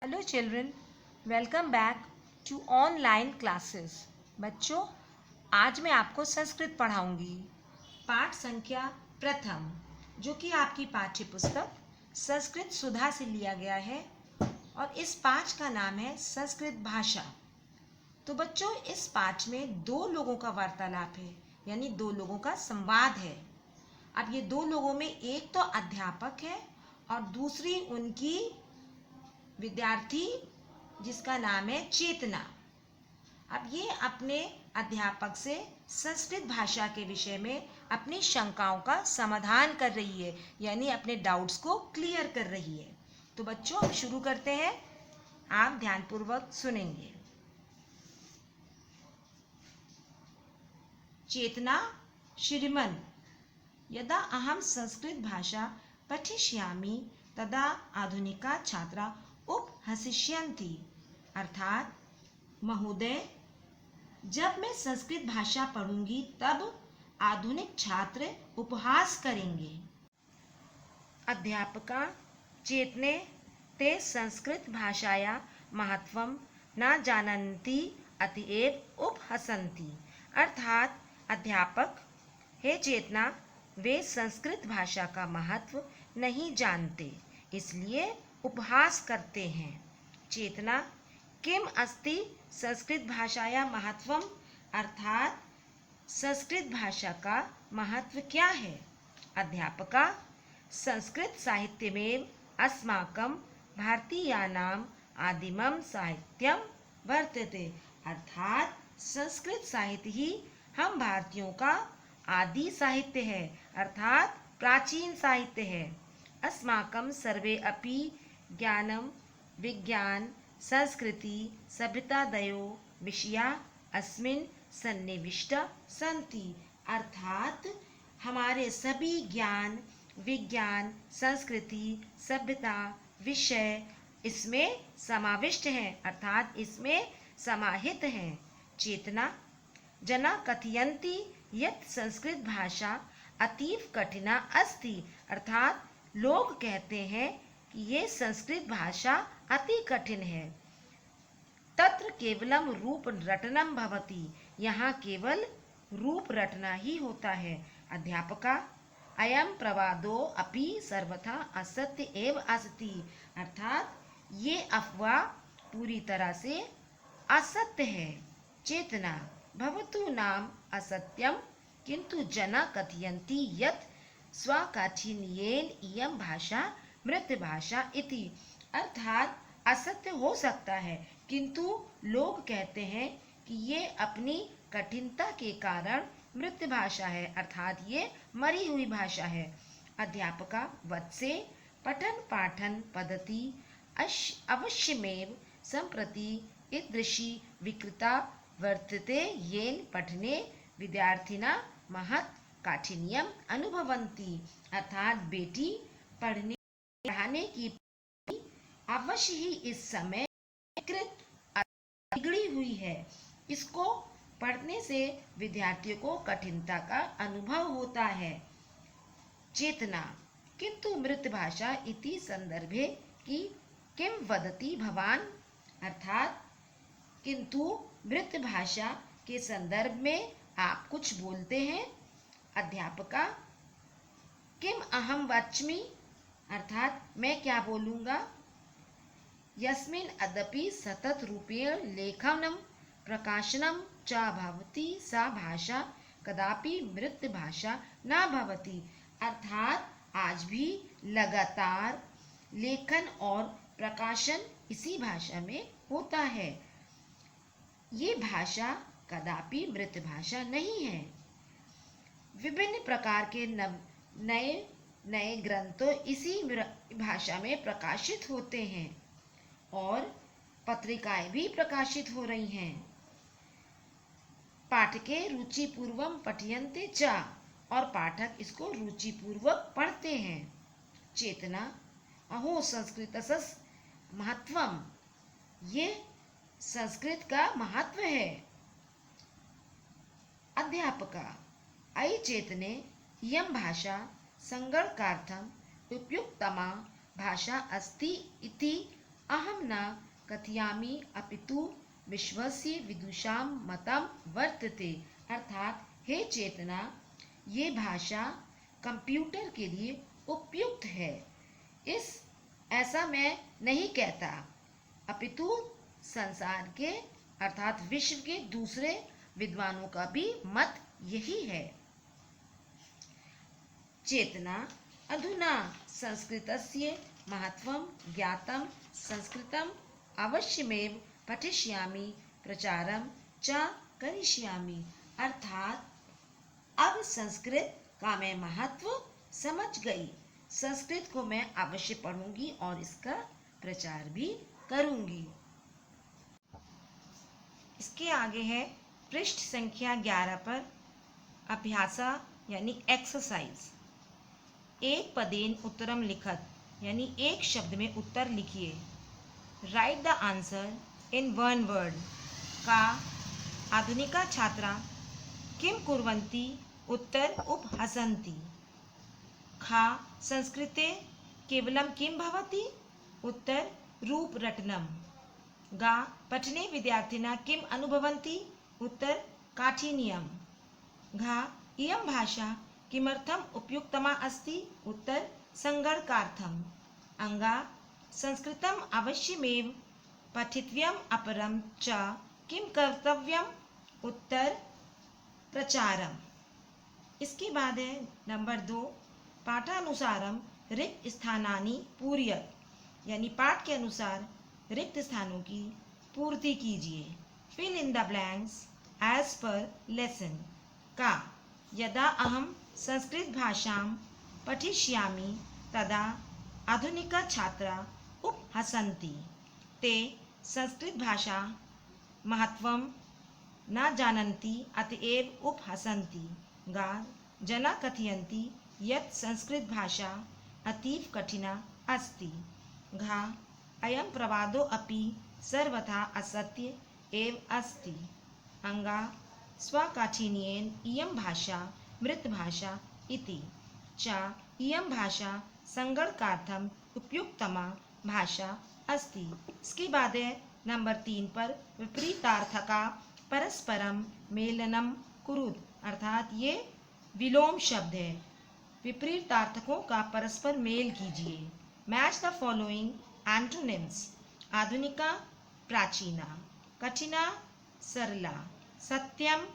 Hello children, welcome back to online classes. बच्चों, आज मैं आपको संस्कृत पढ़ाऊंगी। पाठ संख्या प्रथम, जो कि आपकी पाठ्य पुस्तक संस्कृत सुधा से लिया गया है और इस पाठ का नाम है संस्कृत भाषा। तो बच्चों, इस पाठ में दो लोगों का वार्तालाप है, यानी दो लोगों का संवाद है। अब ये दो लोगों में एक तो अध्यापक है और दूसरी उनकी विद्यार्थी, जिसका नाम है चेतना। अब ये अपने अध्यापक से संस्कृत भाषा के विषय में अपनी शंकाओं का समाधान कर रही है, यानी अपने डाउट्स को क्लियर कर रही है। तो बच्चों, हम शुरू करते हैं। आप ध्यानपूर्वक सुनेंगे। चेतना, श्रीमन, यदा अहम संस्कृत भाषा पठिष्यामि तदा आधुनिका छात्रा उपहसिष्यन्ति। अर्थात, महोदय, जब मैं संस्कृत भाषा पढ़ूंगी तब आधुनिक छात्र उपहास करेंगे। अध्यापका चेतने ते संस्कृत भाषाया महत्वं न जानन्ति अतएव उपहसन्ति। अर्थात, अध्यापक, हे चेतना, वे संस्कृत भाषा का महत्व नहीं जानते, इसलिए उपहास करते हैं। चेतना, किम अस्ति संस्कृत भाषाया महत्वम। अर्थात, संस्कृत भाषा का महत्व क्या है। अध्यापका, संस्कृत साहित्यमेव अस्माकं भारतीयानां आदिमं साहित्यं वर्तते। अर्थात, संस्कृत साहित्य ही हम भारतीयों का आदि साहित्य है, अर्थात प्राचीन साहित्य है। अस्माकं सर्वे अपि ज्ञानम, विज्ञान, संस्कृति, सभ्यतादयो विषया अस्मिन् सन्निविष्टा सन्ति। अर्थात, हमारे सभी ज्ञान, विज्ञान, संस्कृति, सभ्यता, विषय इसमें समाविष्ट हैं, अर्थात इसमें समाहित हैं। चेतना, जना कथयन्ति यत् संस्कृत भाषा अतीव कठिना अस्ति। अर्थात, लोग कहते हैं कि ये संस्कृत भाषा अति कठिन है। तत्र केवलम रूप रटनम भवति, यहाँ केवल रूप रटना ही होता है। अध्यापका, अयम प्रवादो अपि सर्वथा असत्य एव अस्ति। अर्थात, ये अफवाह पूरी तरह से असत्य है। चेतना, भवतु नाम असत्यम किंतु जना कथयन्ति यत् स्वकाठिन्येन इयं भाषा मृत भाषा इति। अर्थात, असत्य हो सकता है, किंतु लोग कहते हैं कि ये अपनी कठिनता के कारण मृत भाषा है, अर्थात ये मरी हुई भाषा है। अध्यापका, वत्से पठन पाठन पद्धति अवश्यमेव संप्रति ईदृशी विकृता वर्तते येन पठने विद्यार्थिना महत् काठिन्यम अनुभवन्ति। अर्थात, बेटी, पढ़ाने की अवश्य ही इस समय बिगड़ी हुई है। इसको पढ़ने से विद्यार्थियों को कठिनता का अनुभव होता है। चेतना, किंतु मृत भाषा इति संदर्भे की किम वदति भवान। अर्थात, किंतु मृत भाषा के संदर्भ में आप कुछ बोलते हैं। अध्यापका, किम अहम वच्मि। अर्थात, मैं क्या बोलूँगा। यस्मिन् अदपि सतत रूपेण लेखनम प्रकाशनम च भवति सा भाषा कदापि मृत भाषा न भवति। अर्थात, आज भी लगातार लेखन और प्रकाशन इसी भाषा में होता है। ये भाषा कदापि मृत भाषा नहीं है। विभिन्न प्रकार के नए नए ग्रंथों इसी भाषा में प्रकाशित होते हैं और पत्रिकाएं भी प्रकाशित हो रही हैं। पाठके रुचिपूर्वम पठयन्ते च, और पाठक इसको रुचिपूर्वक पढ़ते हैं। चेतना, अहो संस्कृतस्य महत्वम, ये संस्कृत का महत्व है। अध्यापका, अयि चेतने इयं भाषा संगणकार्थम उपयुक्तमा भाषा अस्ति इति अहम न कथयामि अपितु विश्वस्य विदुषां मतं वर्तते। अर्थात हे चेतना, ये भाषा कंप्यूटर के लिए उपयुक्त है, इस ऐसा मैं नहीं कहता, अपितु संसार के अर्थात विश्व के दूसरे विद्वानों का भी मत यही है। चेतना अधुना संस्कृतस्य महत्वं ज्ञातं, संस्कृतम् अवश्यमेव पठिष्यामि, प्रचारं च करिष्यामि। अर्थात अब संस्कृत का मैं महत्व समझ गई, संस्कृत को मैं अवश्य पढ़ूंगी और इसका प्रचार भी करूंगी। इसके आगे है पृष्ठ संख्या 11 पर अभ्यासा यानी एक्सरसाइज। एक पदेन उत्तरम लिखत यानी एक शब्द में उत्तर लिखिए। Right the answer in one word. का आधुनिका छात्रा किम कुर्वन्ति उत्तर उपहसन्ति। खा संस्कृते केवलं किं भवति उत्तर रूपरटनम्। गा पठने विद्यार्थिनः किम् अनुभवन्ति उत्तर काठिन्यम्। घा इयं भाषा किमर्थम् उपयुक्तमा अस्ति उत्तर संगणकार्थम्। अंगा संस्कृतम् अवश्यमेव पठितव्यम् अपरं च किं कर्तव्यम् उत्तर प्रचारम्। इसके बाद है नंबर 2, पाठानुसारम रिक्त स्थानानि पूरयत यानी पाठ के अनुसार रिक्त स्थानों की पूर्ति कीजिए। Fill in the blanks as per lesson. का यदा अहम संस्कृत भाषां पठिष्यामि तदा आधुनिक छात्रा उपहसन्ति। ते संस्कृत भाषा महत्वं न जानन्ति अतएव उपहसन्ति। गा जना कथयन्ति यत् संस्कृत भाषा अतीव कठिना अस्ति। घा अयं प्रवादो अपि सर्वथा असत्य एव अस्ति। अंगा स्वकाठिन्येन इयं भाषा मृतभाषा इति। च इयं भाषा संगणकार्थम उपयुक्तमा भाषा अस्ति। इसके बाद है नंबर 3 पर विपरीतार्थका परस्परम मेलनम कुरुत। अर्थात ये विलोम शब्द है, विपरीतार्थकों का परस्पर मेल कीजिए। Match the following antonyms. आधुनिका प्राचीना, कठिना सरला, सत्यम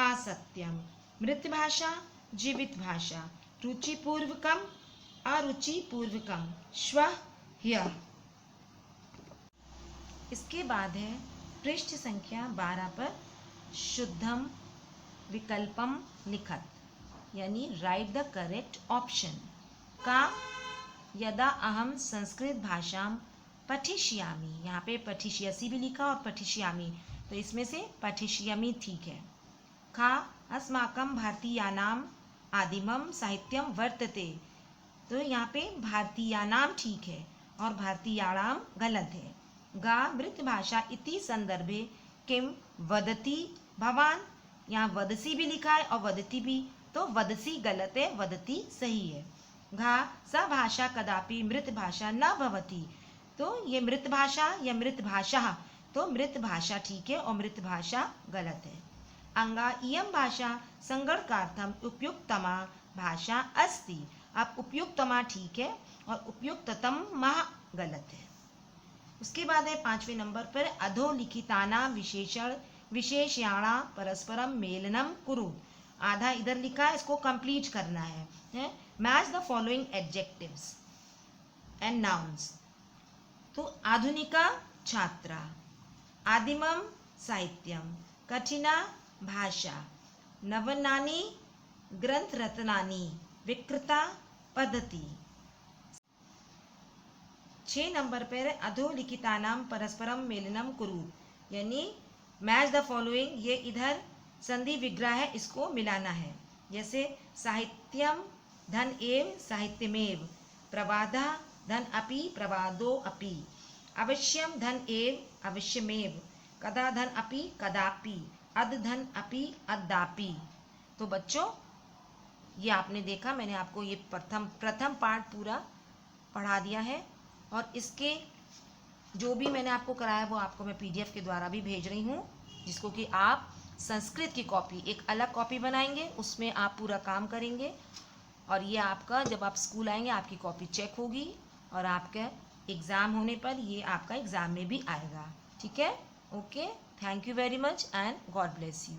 असत्यम, मृत भाषा जीवित भाषा, रुचिपूर्वकम अरुचिपूर्वकम, श्व ह्यः। इसके बाद है पृष्ठ संख्या 12 पर शुद्धम विकल्पम लिखत यानी राइट द करेक्ट ऑप्शन। का यदा अहम संस्कृत भाषां पठिष्यामि, यहाँ पे पठिष्यसि भी लिखा और पठिष्यामि, तो इसमें से पठिष्यामि ठीक है। खा अस्माकं भारतीयानाम आदिमम साहित्यम वर्तते, तो यहाँ पे भारतीयानाम ठीक है और भारतीयाणाम गलत है। गा मृत भाषा इति संदर्भे किम वदति भवान, यहाँ वदसी भी लिखा है और वदति भी, तो वदसी गलत है, वदति सही है। घा स भाषा कदापि मृत भाषा न भवति, तो ये मृत भाषा या मृत भाषा, तो मृत भाषा ठीक है और मृत भाषा गलत है। अंगा इयं भाषा संगणकार्थम उपयुक्तमा भाषा अस्ति, अब उपयुक्तमा ठीक है और उपयुक्ततम गलत है। उसके बाद है 5वें नंबर पर अधोलिखिताना विशेषण विशेष्याणा परस्परम मेलनम कुरु। आधा इधर लिखा है, इसको कंप्लीट करना है। Match the following adjectives and nouns. तो आधुनिका छात्रा, आदिमम साहित्यम, कठिना भाषा, नवनानि ग्रंथ रत्नानि, विकृता पद्धति। 6 नंबर पर अधोलिखितानाम परस्परम मेलनम कुरु यानी मैच द फॉलोइंग, ये इधर संधि विग्रह है, इसको मिलाना है। जैसे साहित्यम धन एव साहित्यमेव, प्रवादा धन अपि प्रवादो अपि, अवश्यम धन एव अवश्यमेव, कदा धन अपि कदापि, अद धन अपि अद्यापि। तो बच्चों ये आपने देखा, मैंने आपको ये प्रथम पाठ पूरा पढ़ा दिया है और इसके जो भी मैंने आपको कराया वो आपको मैं PDF के द्वारा भी भेज रही हूँ, जिसको कि आप संस्कृत की कॉपी, एक अलग कॉपी बनाएंगे, उसमें आप पूरा काम करेंगे और ये आपका जब आप स्कूल आएंगे आपकी कॉपी चेक होगी और आपका एग्ज़ाम होने पर ये आपका एग्ज़ाम में भी आएगा। ठीक है, okay, thank you very much and God bless you.